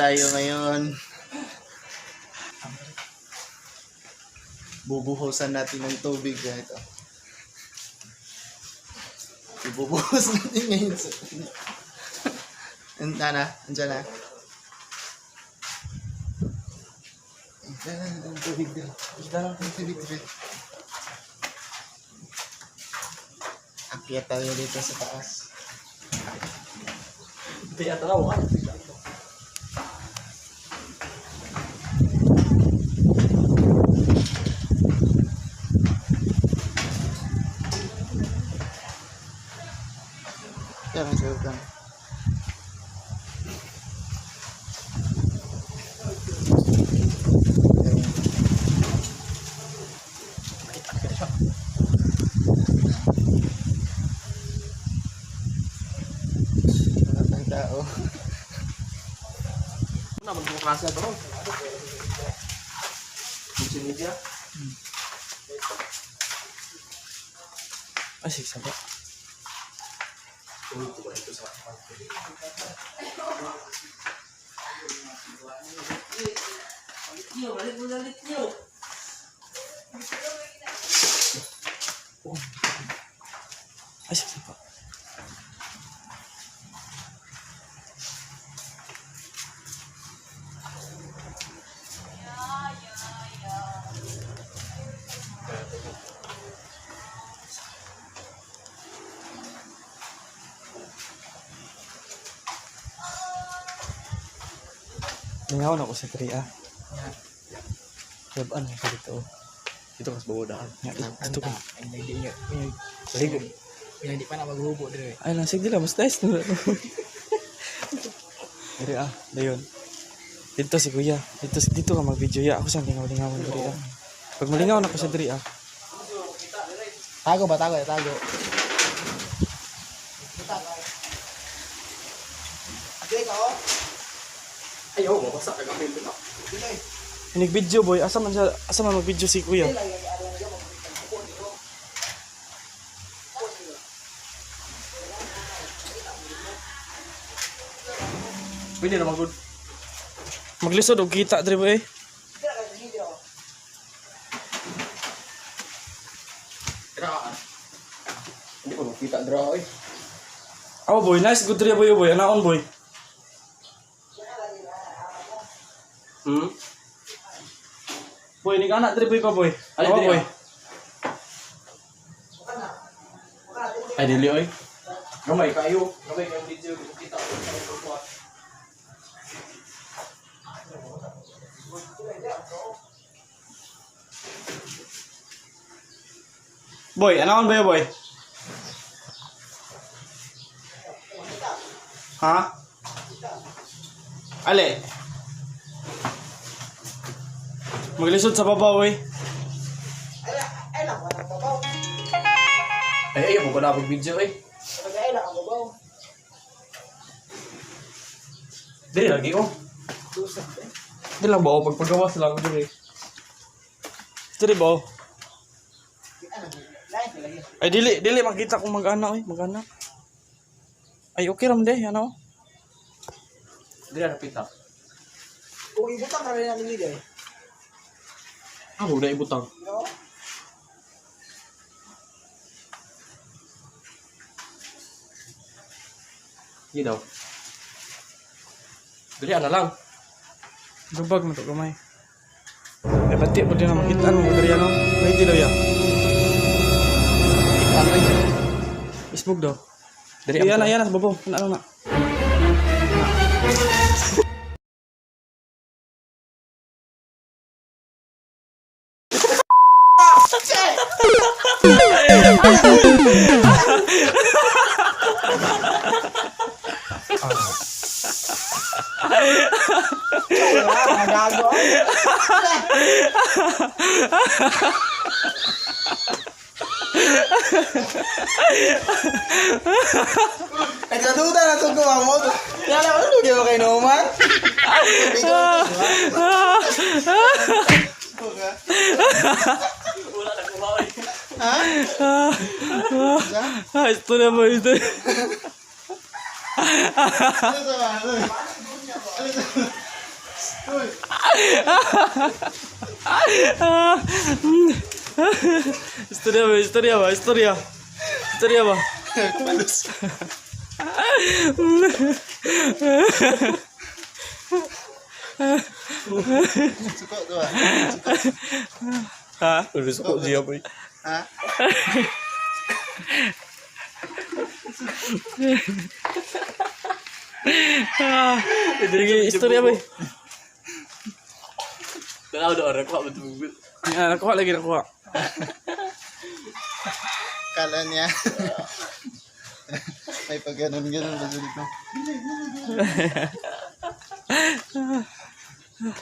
tayo ngayon. Bubuhusan natin ng tubig ito. Ibubuhos natin ngayon sa andyan na. Andyan na ang tubig doon. Tubig. Akyat tayo dito sa taas. Kaya taraw kan. Yan ang sayo lang. Tao. Naman kung klase ito. Social media. Asik sabar. Ito sa balik nyo. Asik sabar. Ngayon ako sa 3A. Laban ako dito. Ito mas bawodaan. Ito ko. Hindi pa na maghubo dire. Ay lang, sige lang. Mas nice na. 3A. Dayon. Dito si Kuya. Dito ka mag-video ya. Ako saan lingaw-lingawan 3A. Pag malingaw na ako sa 3A. Tago ba? Tago. Ayaw, mabasak ka kami dito. Nag-video boy. Asa man mag-video si Kuya? Pwede na magod. Maglisod og kita dre boy. Hindi ko makita draw eh. Oh boy, nice good dre boy. Anaon boy. Boy, ni anak dre boy pa boy. Ay, Oh, dili, boy. Ay, dili oy. Gamay kayo video kita. Boy, anaon ba boy? Ha? Ale. Maglisod sa baba boy. Ay, ayaw mo ko na video eh. Dili lagi oh. Di lang ba o pagpagawas lang dre. Dre ba? Ay dili makita kung mag-ana oy, mag-ana. Ay okay ram de, ano? Dili na pita. Kung ibutang na rin ang nilagay. Ako na ibutang. No? Hindi daw. Dili na lang. Gubag mo to gamay. Ay pati po din na makita mo dre ano. Ready daw ya. Facebook daw. Dili Yan na babo, ano na. Gago. Nagsaduda na ito kumamot. Yan ako, hindi mo kayo numan. Ha? Ito na mo ito. Istorya ba? Istorya ba? Palos. Suko to ah. Ha? Udah suko dia boy. Ha? Jadi istorya boy. Tahu ada orang kok betul-betul. Ya, nakuha lagi nakuha. Kala niya. May pag ganun-ganun ba dito?